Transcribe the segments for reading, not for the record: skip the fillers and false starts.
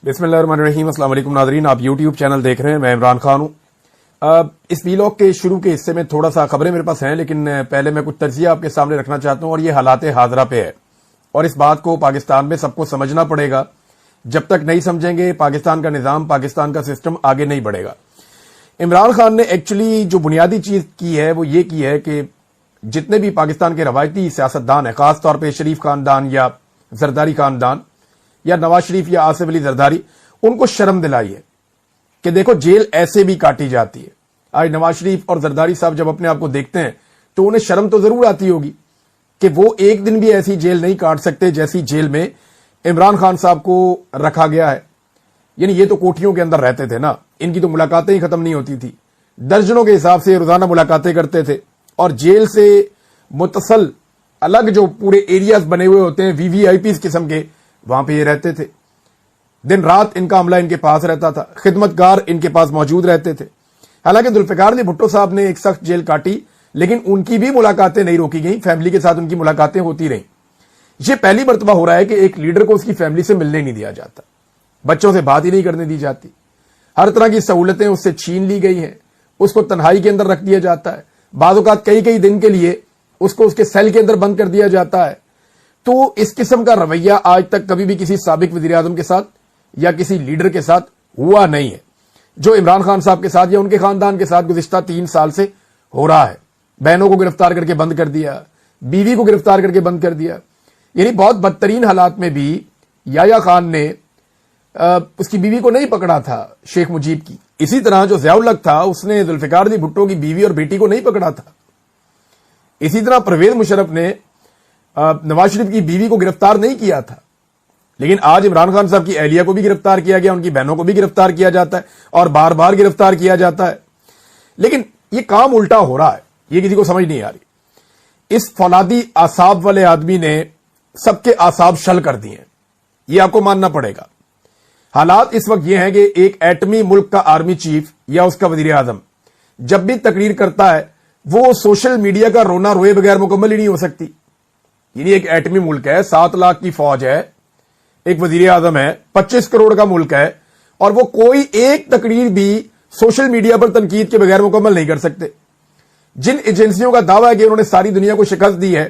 بسم اللہ الرحمن الرحیم۔ السلام علیکم ناظرین، آپ یوٹیوب چینل دیکھ رہے ہیں، میں عمران خان ہوں۔ اس ویلاگ کے شروع کے حصے میں تھوڑا سا خبریں میرے پاس ہیں، لیکن پہلے میں کچھ تجزیہ آپ کے سامنے رکھنا چاہتا ہوں، اور یہ حالات حاضرہ پہ ہے، اور اس بات کو پاکستان میں سب کو سمجھنا پڑے گا۔ جب تک نہیں سمجھیں گے پاکستان کا نظام، پاکستان کا سسٹم آگے نہیں بڑھے گا۔ عمران خان نے ایکچولی جو بنیادی چیز کی ہے وہ یہ کی ہے کہ جتنے بھی پاکستان کے روایتی سیاستدان ہیں، خاص طور پہ شریف خاندان یا زرداری خاندان یا نواز شریف یا آصف علی زرداری، ان کو شرم دلائی ہے کہ دیکھو جیل ایسے بھی کاٹی جاتی ہے۔ آج نواز شریف اور زرداری صاحب جب اپنے آپ کو دیکھتے ہیں تو انہیں شرم تو ضرور آتی ہوگی کہ وہ ایک دن بھی ایسی جیل نہیں کاٹ سکتے جیسی جیل میں عمران خان صاحب کو رکھا گیا ہے۔ یعنی یہ تو کوٹھیوں کے اندر رہتے تھے نا، ان کی تو ملاقاتیں ہی ختم نہیں ہوتی تھی، درجنوں کے حساب سے روزانہ ملاقاتیں کرتے تھے، اور جیل سے متصل الگ جو پورے ایریاز بنے ہوئے ہوتے ہیں وی آئی پیز قسم کے، وہاں پہ یہ رہتے تھے۔ دن رات ان کا عملہ ان کے پاس رہتا تھا، خدمتگار ان کے پاس موجود رہتے تھے۔ حالانکہ ذوالفقار علی بھٹو صاحب نے ایک سخت جیل کاٹی، لیکن ان کی بھی ملاقاتیں نہیں روکی گئیں، فیملی کے ساتھ ان کی ملاقاتیں ہوتی رہیں۔ یہ پہلی مرتبہ ہو رہا ہے کہ ایک لیڈر کو اس کی فیملی سے ملنے نہیں دیا جاتا، بچوں سے بات ہی نہیں کرنے دی جاتی، ہر طرح کی سہولتیں اس سے چھین لی گئی ہیں، اس کو تنہائی کے اندر رکھ دیا جاتا ہے، بعض اوقات کئی دن کے لیے اس کو اس کے سیل کے اندر بند کر دیا جاتا ہے۔ تو اس قسم کا رویہ آج تک کبھی بھی کسی سابق وزیر اعظم کے ساتھ یا کسی لیڈر کے ساتھ ہوا نہیں ہے، جو عمران خان صاحب کے ساتھ یا ان کے خاندان کے ساتھ گزشتہ 3 سال سے ہو رہا ہے۔ بہنوں کو گرفتار کر کے بند کر دیا، بیوی کو گرفتار کر کے بند کر دیا۔ یعنی بہت بدترین حالات میں بھی یحییٰ خان نے اس کی بیوی کو نہیں پکڑا تھا، شیخ مجیب کی۔ اسی طرح جو ضیاء الحق تھا اس نے ذوالفقار علی بھٹو کی بیوی اور بیٹی کو نہیں پکڑا تھا۔ اسی طرح پرویز مشرف نے نواز شریف کی بیوی کو گرفتار نہیں کیا تھا، لیکن آج عمران خان صاحب کی اہلیہ کو بھی گرفتار کیا گیا، ان کی بہنوں کو بھی گرفتار کیا جاتا ہے، اور بار بار گرفتار کیا جاتا ہے۔ لیکن یہ کام الٹا ہو رہا ہے، یہ کسی کو سمجھ نہیں آ رہی۔ اس فولادی اعصاب والے آدمی نے سب کے اعصاب شل کر دیے ہیں، یہ آپ کو ماننا پڑے گا۔ حالات اس وقت یہ ہیں کہ ایک ایٹمی ملک کا آرمی چیف یا اس کا وزیر اعظم جب بھی تقریر کرتا ہے وہ سوشل میڈیا کا رونا روئے بغیر مکمل ہی نہیں ہو سکتی۔ یعنی ایک ایٹمی ملک ہے، 7 لاکھ کی فوج ہے، ایک وزیر اعظم ہے، 25 کروڑ کا ملک ہے، اور وہ کوئی ایک تقریر بھی سوشل میڈیا پر تنقید کے بغیر مکمل نہیں کر سکتے۔ جن ایجنسیوں کا دعویٰ ہے کہ انہوں نے ساری دنیا کو شکست دی ہے،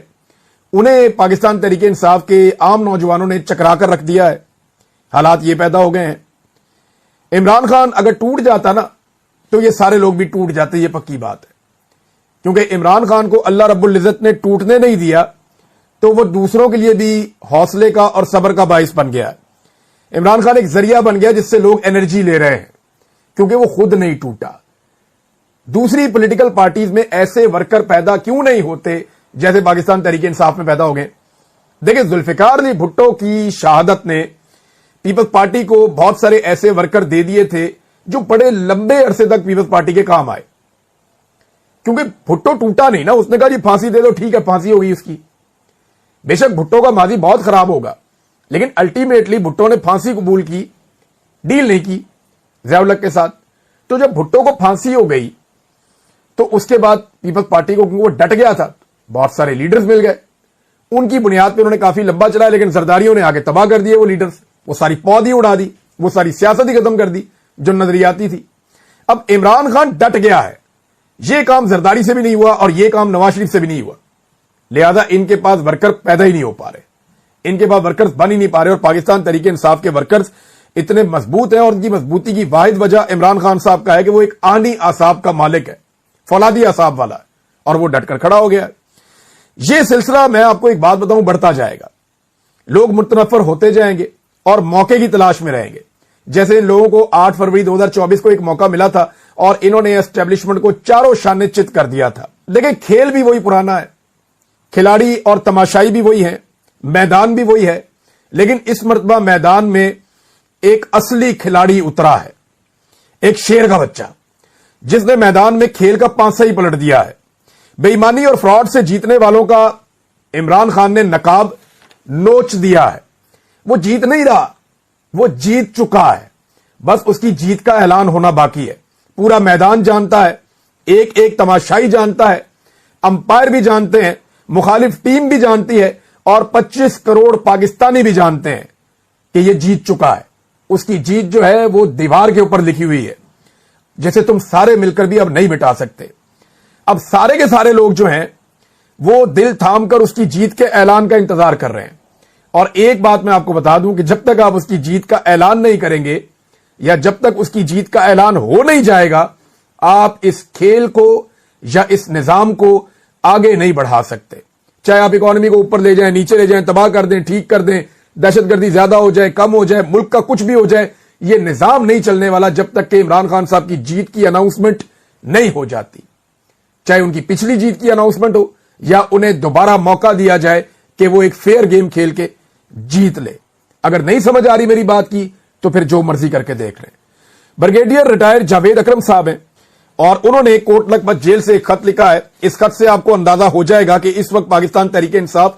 انہیں پاکستان تحریک انصاف کے عام نوجوانوں نے چکرا کر رکھ دیا ہے۔ حالات یہ پیدا ہو گئے ہیں۔ عمران خان اگر ٹوٹ جاتا نا تو یہ سارے لوگ بھی ٹوٹ جاتے، یہ پکی بات ہے، کیونکہ عمران خان کو اللہ رب العزت نے ٹوٹنے نہیں دیا تو وہ دوسروں کے لیے بھی حوصلے کا اور صبر کا باعث بن گیا۔ عمران خان ایک ذریعہ بن گیا جس سے لوگ انرجی لے رہے ہیں، کیونکہ وہ خود نہیں ٹوٹا۔ دوسری پولیٹیکل پارٹیز میں ایسے ورکر پیدا کیوں نہیں ہوتے جیسے پاکستان تحریک انصاف میں پیدا ہو گئے؟ دیکھیں، ذوالفقار علی بھٹو کی شہادت نے پیپلز پارٹی کو بہت سارے ایسے ورکر دے دیے تھے جو بڑے لمبے عرصے تک پیپلز پارٹی کے کام آئے، کیونکہ بھٹو ٹوٹا نہیں نا۔ اس نے کہا جی پھانسی دے دو، ٹھیک ہے پھانسی ہوگی اس کی۔ بے شک بھٹو کا ماضی بہت خراب ہوگا، لیکن الٹیمیٹلی بھٹو نے پھانسی قبول کی، ڈیل نہیں کی ضیاء الحق کے ساتھ۔ تو جب بھٹو کو پھانسی ہو گئی تو اس کے بعد پیپلز پارٹی کو، کیونکہ وہ ڈٹ گیا تھا، بہت سارے لیڈرز مل گئے، ان کی بنیاد پہ انہوں نے کافی لمبا چلایا، لیکن زرداریوں نے آگے تباہ کر دیے وہ لیڈرز، وہ ساری پود ہی اڑا دی، وہ ساری سیاست ہی ختم کر دی جو نظریاتی تھی۔ اب عمران خان ڈٹ گیا ہے، یہ کام زرداری سے بھی نہیں ہوا اور یہ کام نواز شریف سے بھی نہیں ہوا، لہذا ان کے پاس ورکر پیدا ہی نہیں ہو پا رہے، ان کے پاس ورکرز بن ہی نہیں پا رہے۔ اور پاکستان تحریک انصاف کے ورکرز اتنے مضبوط ہیں، اور ان کی مضبوطی کی واحد وجہ عمران خان صاحب کا ہے کہ وہ ایک آنی اعصاب کا مالک ہے، فولادی اعصاب والا ہے، اور وہ ڈٹ کر کھڑا ہو گیا ہے۔ یہ سلسلہ میں آپ کو ایک بات بتاؤں بڑھتا جائے گا، لوگ متنفر ہوتے جائیں گے اور موقع کی تلاش میں رہیں گے۔ جیسے ان لوگوں کو 8 فروری 2024 کو ایک موقع ملا تھا اور انہوں نے اسٹیبلشمنٹ کو چاروں شانے چت کر دیا تھا۔ لیکن کھیل بھی وہی پرانا ہے، کھلاڑی اور تماشائی بھی وہی ہیں، میدان بھی وہی ہے، لیکن اس مرتبہ میدان میں ایک اصلی کھلاڑی اترا ہے، ایک شیر کا بچہ جس نے میدان میں کھیل کا پانسا ہی پلٹ دیا ہے۔ بے ایمانی اور فراڈ سے جیتنے والوں کا عمران خان نے نقاب نوچ دیا ہے۔ وہ جیت نہیں رہا، وہ جیت چکا ہے، بس اس کی جیت کا اعلان ہونا باقی ہے۔ پورا میدان جانتا ہے، ایک ایک تماشائی جانتا ہے، امپائر بھی جانتے ہیں، مخالف ٹیم بھی جانتی ہے، اور 25 کروڑ پاکستانی بھی جانتے ہیں کہ یہ جیت چکا ہے۔ اس کی جیت جو ہے وہ دیوار کے اوپر لکھی ہوئی ہے، جیسے تم سارے مل کر بھی اب نہیں مٹا سکتے۔ اب سارے کے سارے لوگ جو ہیں وہ دل تھام کر اس کی جیت کے اعلان کا انتظار کر رہے ہیں۔ اور ایک بات میں آپ کو بتا دوں کہ جب تک آپ اس کی جیت کا اعلان نہیں کریں گے یا جب تک اس کی جیت کا اعلان ہو نہیں جائے گا، آپ اس کھیل کو یا اس نظام کو آگے نہیں بڑھا سکتے۔ چاہے آپ اکانومی کو اوپر لے جائیں، نیچے لے جائیں، تباہ کر دیں، ٹھیک کر دیں، دہشت گردی زیادہ ہو جائے، کم ہو جائے، ملک کا کچھ بھی ہو جائے، یہ نظام نہیں چلنے والا جب تک کہ عمران خان صاحب کی جیت کی اناؤنسمنٹ نہیں ہو جاتی۔ چاہے ان کی پچھلی جیت کی اناؤنسمنٹ ہو یا انہیں دوبارہ موقع دیا جائے کہ وہ ایک فیئر گیم کھیل کے جیت لے۔ اگر نہیں سمجھ آ رہی میری بات کی تو پھر جو مرضی کر کے دیکھ لیں۔ بریگیڈیئر ریٹائر جاوید اکرم صاحب ہیں اور انہوں نے کوٹ لکھپت جیل سے ایک خط لکھا ہے۔ اس خط سے آپ کو اندازہ ہو جائے گا کہ اس وقت پاکستان تحریک انصاف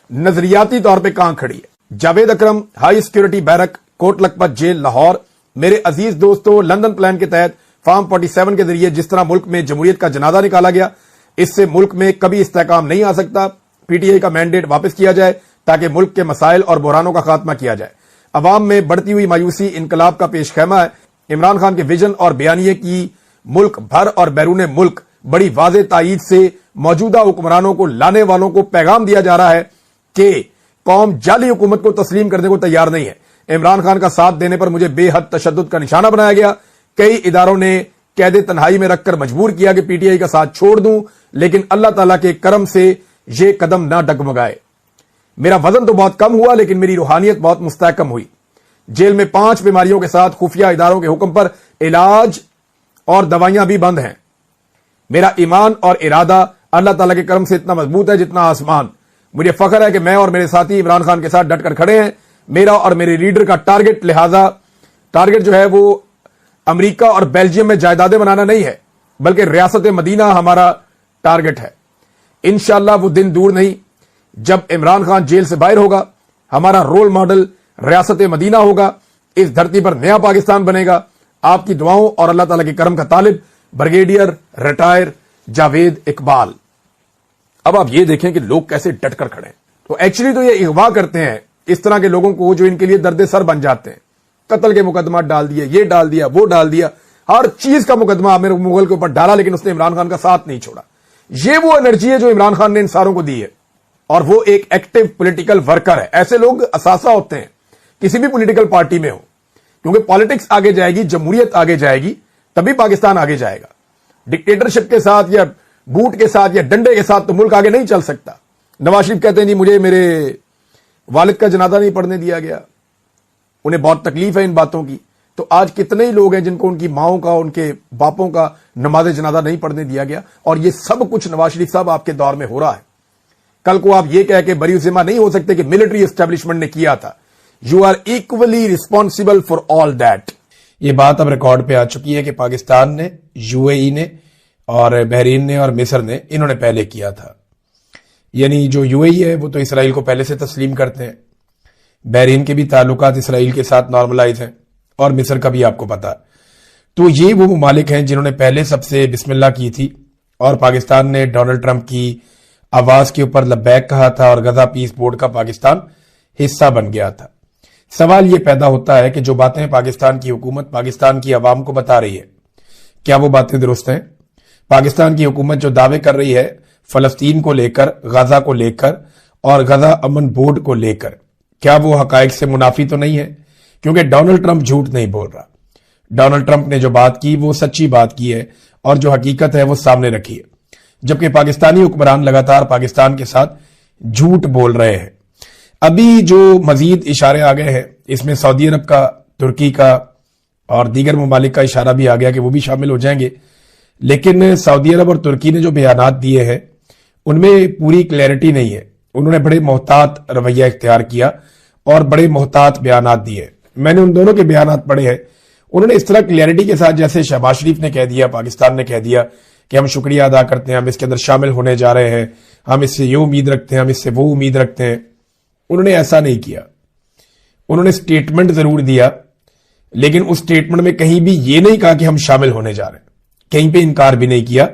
نظریاتی طور پہ کہاں کھڑی ہے۔ جاوید اکرم، high security barrack, Kot Lakhpat jail, Lahore. میرے عزیز دوستو، لندن پلان کے تحت فارم 47 کے ذریعے جس طرح ملک میں جمہوریت کا جنازہ نکالا گیا، اس سے ملک میں کبھی استحکام نہیں آ سکتا۔ پی ٹی آئی کا مینڈیٹ واپس کیا جائے تاکہ ملک کے مسائل اور بحرانوں کا خاتمہ کیا جائے۔ عوام میں بڑھتی ہوئی مایوسی انقلاب کا پیش خیمہ ہے۔ عمران خان کے ویژن اور بیانیے کی ملک بھر اور بیرون ملک بڑی واضح تائید سے موجودہ حکمرانوں کو لانے والوں کو پیغام دیا جا رہا ہے کہ قوم جعلی حکومت کو تسلیم کرنے کو تیار نہیں ہے۔ عمران خان کا ساتھ دینے پر مجھے بے حد تشدد کا نشانہ بنایا گیا۔ کئی اداروں نے قید تنہائی میں رکھ کر مجبور کیا کہ پی ٹی آئی کا ساتھ چھوڑ دوں، لیکن اللہ تعالیٰ کے کرم سے یہ قدم نہ ڈگمگائے۔ میرا وزن تو بہت کم ہوا لیکن میری روحانیت بہت مستحکم ہوئی۔ جیل میں 5 بیماریوں کے ساتھ خفیہ اداروں کے حکم پر علاج اور دوائیاں بھی بند ہیں۔ میرا ایمان اور ارادہ اللہ تعالیٰ کے کرم سے اتنا مضبوط ہے جتنا آسمان۔ مجھے فخر ہے کہ میں اور میرے ساتھی عمران خان کے ساتھ ڈٹ کر کھڑے ہیں۔ میرا اور میرے لیڈر کا ٹارگٹ جو ہے وہ امریکہ اور بیلجیم میں جائیدادیں بنانا نہیں ہے، بلکہ ریاست مدینہ ہمارا ٹارگٹ ہے۔ انشاءاللہ وہ دن دور نہیں جب عمران خان جیل سے باہر ہوگا، ہمارا رول ماڈل ریاست مدینہ ہوگا، اس دھرتی پر نیا پاکستان بنے گا۔ آپ کی دعاؤں اور اللہ تعالیٰ کے کرم کا طالب، بریگیڈیئر ریٹائر جاوید اقبال۔ اب آپ یہ دیکھیں کہ لوگ کیسے ڈٹ کر کھڑے ہیں۔ تو ایکچولی تو یہ اغوا کرتے ہیں اس طرح کے لوگوں کو جو ان کے لیے درد سر بن جاتے ہیں۔ قتل کے مقدمات ڈال دیے، یہ ڈال دیا، وہ ڈال دیا، ہر چیز کا مقدمہ عامر مغل کے اوپر ڈالا، لیکن اس نے عمران خان کا ساتھ نہیں چھوڑا۔ یہ وہ انرجی ہے جو عمران خان نے ان ساروں کو دی ہے، اور وہ ایک ایکٹیو پولیٹیکل ورکر ہے۔ ایسے لوگ اثاثہ ہوتے ہیں کسی بھی پولیٹیکل پارٹی میں ہو، کیونکہ پالیٹکس آگے جائے گی، جمہوریت آگے جائے گی، تبھی پاکستان آگے جائے گا۔ ڈکٹیٹرشپ کے ساتھ یا بوٹ کے ساتھ یا ڈنڈے کے ساتھ تو ملک آگے نہیں چل سکتا۔ نواز شریف کہتے ہیں نہیں، مجھے میرے والد کا جنازہ نہیں پڑھنے دیا گیا، انہیں بہت تکلیف ہے ان باتوں کی۔ تو آج کتنے ہی لوگ ہیں جن کو ان کی ماؤں کا، ان کے باپوں کا نماز جنازہ نہیں پڑھنے دیا گیا، اور یہ سب کچھ نواز شریف صاحب آپ کے دور میں ہو رہا ہے۔ کل کو آپ یہ کہہ کے بری ذمہ نہیں ہو سکتے کہ ملٹری اسٹیبلشمنٹ نے کیا تھا۔ You are equally responsible for all that. یہ بات اب ریکارڈ پہ آ چکی ہے کہ پاکستان نے، یو اے ای نے اور بحرین نے اور مصر نے، انہوں نے پہلے کیا تھا۔ یعنی جو یو اے ای ہے وہ تو اسرائیل کو پہلے سے تسلیم کرتے ہیں، بحرین کے بھی تعلقات اسرائیل کے ساتھ نارملائز ہیں، اور مصر کا بھی آپ کو پتا۔ تو یہ وہ ممالک ہیں جنہوں نے پہلے سب سے بسم اللہ کی تھی، اور پاکستان نے ڈونلڈ ٹرمپ کی آواز کے اوپر لبیک کہا تھا، اور غزہ پیس بورڈ کا پاکستان حصہ بن گیا تھا۔ سوال یہ پیدا ہوتا ہے کہ جو باتیں پاکستان کی حکومت پاکستان کی عوام کو بتا رہی ہے، کیا وہ باتیں درست ہیں؟ پاکستان کی حکومت جو دعوے کر رہی ہے فلسطین کو لے کر، غزہ کو لے کر اور غزہ امن بورڈ کو لے کر، کیا وہ حقائق سے منافی تو نہیں ہے؟ کیونکہ ڈونلڈ ٹرمپ جھوٹ نہیں بول رہا۔ ڈونلڈ ٹرمپ نے جو بات کی وہ سچی بات کی ہے، اور جو حقیقت ہے وہ سامنے رکھی ہے، جبکہ پاکستانی حکمران لگاتار پاکستان کے ساتھ جھوٹ بول رہے ہیں۔ ابھی جو مزید اشارے آ گئے ہیں، اس میں سعودی عرب کا، ترکی کا اور دیگر ممالک کا اشارہ بھی آ گیا کہ وہ بھی شامل ہو جائیں گے، لیکن سعودی عرب اور ترکی نے جو بیانات دیے ہیں ان میں پوری کلیئرٹی نہیں ہے۔ انہوں نے بڑے محتاط رویہ اختیار کیا اور بڑے محتاط بیانات دیے۔ میں نے ان دونوں کے بیانات پڑھے ہیں، انہوں نے اس طرح کلیئرٹی کے ساتھ، جیسے شہباز شریف نے کہہ دیا، پاکستان نے کہہ دیا کہ ہم شکریہ ادا کرتے ہیں، ہم اس کے اندر شامل ہونے جا رہے ہیں، ہم اس سے یہ امید رکھتے ہیں، ہم اس سے وہ امید رکھتے ہیں۔ انہوں نے ایسا نہیں کیا۔ انہوں نے سٹیٹمنٹ ضرور دیا، لیکن اس سٹیٹمنٹ میں کہیں بھی یہ نہیں کہا کہ ہم شامل ہونے جا رہے ہیں، کہیں پہ انکار بھی نہیں کیا۔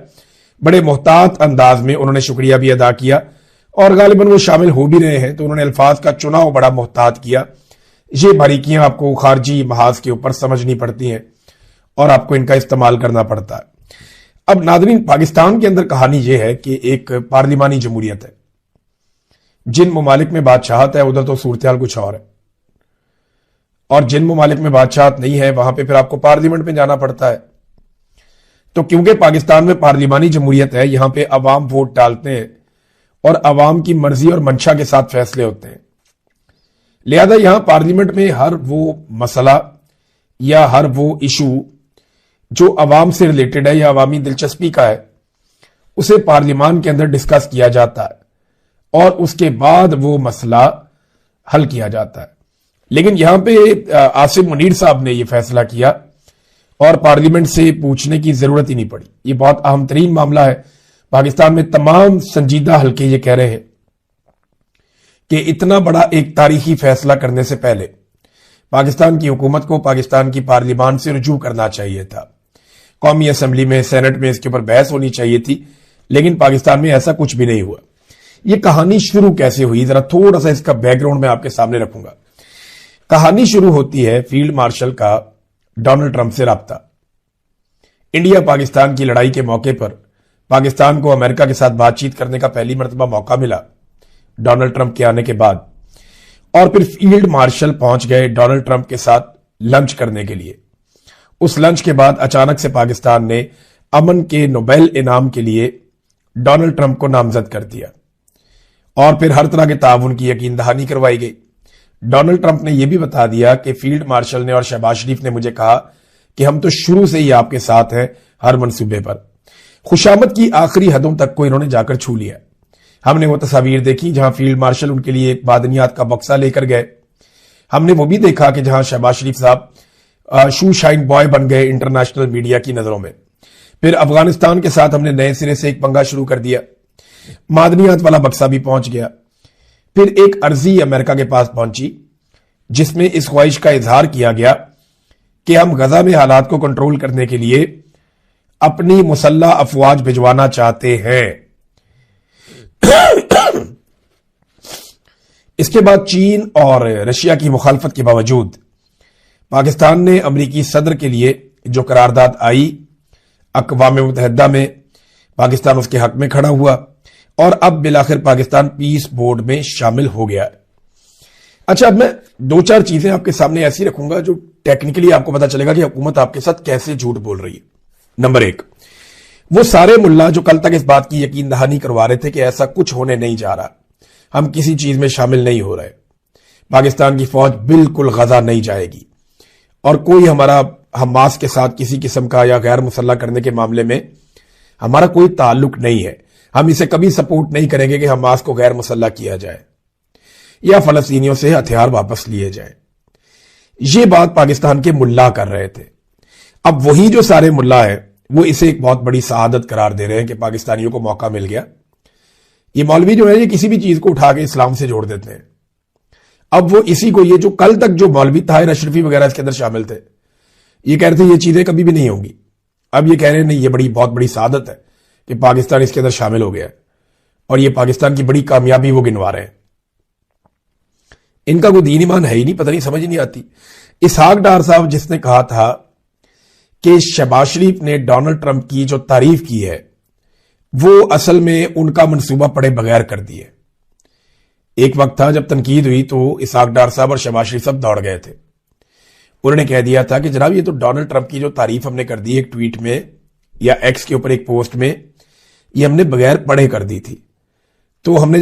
بڑے محتاط انداز میں انہوں نے شکریہ بھی ادا کیا، اور غالباً وہ شامل ہو بھی رہے ہیں تو انہوں نے الفاظ کا چناؤ بڑا محتاط کیا۔ یہ باریکیاں آپ کو خارجی محاذ کے اوپر سمجھنی پڑتی ہیں اور آپ کو ان کا استعمال کرنا پڑتا ہے۔ اب ناظرین، پاکستان کے اندر کہانی یہ ہے کہ ایک پارلیمانی جمہوریت ہے۔ جن ممالک میں بادشاہت ہے ادھر تو صورتحال کچھ اور ہے، اور جن ممالک میں بادشاہت نہیں ہے وہاں پہ پھر آپ کو پارلیمنٹ میں جانا پڑتا ہے۔ تو کیونکہ پاکستان میں پارلیمانی جمہوریت ہے، یہاں پہ عوام ووٹ ڈالتے ہیں اور عوام کی مرضی اور منشا کے ساتھ فیصلے ہوتے ہیں، لہذا یہاں پارلیمنٹ میں ہر وہ مسئلہ یا ہر وہ ایشو جو عوام سے ریلیٹڈ ہے یا عوامی دلچسپی کا ہے اسے پارلیمان کے اندر ڈسکس کیا جاتا ہے اور اس کے بعد وہ مسئلہ حل کیا جاتا ہے۔ لیکن یہاں پہ آصف منیر صاحب نے یہ فیصلہ کیا اور پارلیمنٹ سے پوچھنے کی ضرورت ہی نہیں پڑی۔ یہ بہت اہم ترین معاملہ ہے۔ پاکستان میں تمام سنجیدہ حلقے یہ کہہ رہے ہیں کہ اتنا بڑا ایک تاریخی فیصلہ کرنے سے پہلے پاکستان کی حکومت کو پاکستان کی پارلیمان سے رجوع کرنا چاہیے تھا۔ قومی اسمبلی میں، سینٹ میں اس کے اوپر بحث ہونی چاہیے تھی، لیکن پاکستان میں ایسا کچھ بھی نہیں ہوا۔ یہ کہانی شروع کیسے ہوئی، ذرا تھوڑا سا اس کا بیک گراؤنڈ میں آپ کے سامنے رکھوں گا۔ کہانی شروع ہوتی ہے فیلڈ مارشل کا ڈونلڈ ٹرمپ سے رابطہ۔ انڈیا پاکستان کی لڑائی کے موقع پر پاکستان کو امریکہ کے ساتھ بات چیت کرنے کا پہلی مرتبہ موقع ملا ڈونلڈ ٹرمپ کے آنے کے بعد، اور پھر فیلڈ مارشل پہنچ گئے ڈونلڈ ٹرمپ کے ساتھ لنچ کرنے کے لیے۔ اس لنچ کے بعد اچانک سے پاکستان نے امن کے نوبیل انعام کے لیے ڈونلڈ ٹرمپ کو نامزد کر دیا، اور پھر ہر طرح کے تعاون کی یقین دہانی کروائی گئی۔ ڈونلڈ ٹرمپ نے یہ بھی بتا دیا کہ فیلڈ مارشل نے اور شہباز شریف نے مجھے کہا کہ ہم تو شروع سے ہی آپ کے ساتھ ہیں ہر منصوبے پر۔ خوشامد کی آخری حدوں تک کو انہوں نے جا کر چھو لیا۔ ہم نے وہ تصاویر دیکھی جہاں فیلڈ مارشل ان کے لیے ایک معدنیات کا بکسہ لے کر گئے۔ ہم نے وہ بھی دیکھا کہ جہاں شہباز شریف صاحب شو شائن بوائے بن گئے انٹرنیشنل میڈیا کی نظروں میں۔ پھر افغانستان کے ساتھ ہم نے نئے سرے سے ایک پنگا شروع کر دیا، معدنیات والا بکسہ بھی پہنچ گیا۔ پھر ایک عرضی امریکہ کے پاس پہنچی جس میں اس خواہش کا اظہار کیا گیا کہ ہم غزہ میں حالات کو کنٹرول کرنے کے لیے اپنی مسلح افواج بھجوانا چاہتے ہیں۔ اس کے بعد چین اور رشیا کی مخالفت کے باوجود پاکستان نے امریکی صدر کے لیے جو قرارداد آئی اقوام متحدہ میں، پاکستان اس کے حق میں کھڑا ہوا اور اب بالآخر پاکستان پیس بورڈ میں شامل ہو گیا۔ اچھا، اب میں دو چار چیزیں آپ کے سامنے ایسی رکھوں گا جو ٹیکنیکلی آپ کو پتا چلے گا کہ حکومت آپ کے ساتھ کیسے جھوٹ بول رہی ہے۔ نمبر ایک، وہ سارے ملا جو کل تک اس بات کی یقین دہانی کروا رہے تھے کہ ایسا کچھ ہونے نہیں جا رہا، ہم کسی چیز میں شامل نہیں ہو رہے، پاکستان کی فوج بالکل غزہ نہیں جائے گی، اور کوئی ہمارا حماس کے ساتھ کسی قسم کا یا غیر مسلح کرنے کے معاملے میں ہمارا کوئی تعلق نہیں ہے، ہم اسے کبھی سپورٹ نہیں کریں گے کہ حماس کو غیر مسلح کیا جائے یا فلسطینیوں سے ہتھیار واپس لیے جائیں۔ یہ بات پاکستان کے ملا کر رہے تھے۔ اب وہی جو سارے ملا ہیں وہ اسے ایک بہت بڑی سعادت قرار دے رہے ہیں کہ پاکستانیوں کو موقع مل گیا۔ یہ مولوی جو ہے یہ کسی بھی چیز کو اٹھا کے اسلام سے جوڑ دیتے ہیں۔ اب وہ اسی کو، یہ جو کل تک جو مولوی طاہر اشرفی وغیرہ اس کے اندر شامل تھے، یہ کہہ رہے تھے یہ چیزیں کبھی بھی نہیں ہوں گی، اب یہ کہہ رہے ہیں نہیں، یہ بہت بڑی سعادت ہے کہ پاکستان اس کے اندر شامل ہو گیا ہے، اور یہ پاکستان کی بڑی کامیابی وہ گنوا رہے ہیں۔ ان کا کوئی دین ایمان ہے ہی نہیں، پتہ نہیں، سمجھ ہی نہیں آتی۔ اسحاق ڈار صاحب جس نے کہا تھا کہ شہباز شریف نے ڈونلڈ ٹرمپ کی جو تعریف کی ہے وہ اصل میں ان کا منصوبہ پڑے بغیر کر دی ہے۔ ایک وقت تھا جب تنقید ہوئی تو اسحاق ڈار صاحب اور شہباز شریف صاحب دوڑ گئے تھے، انہوں نے کہہ دیا تھا کہ جناب یہ تو ڈونلڈ ٹرمپ کی جو تعریف ہم نے کر دی ایک ٹویٹ میں یا ایکس کے اوپر ایک پوسٹ میں، یہ ہم نے بغیر پڑھے کر دی تھی، تو ہم نے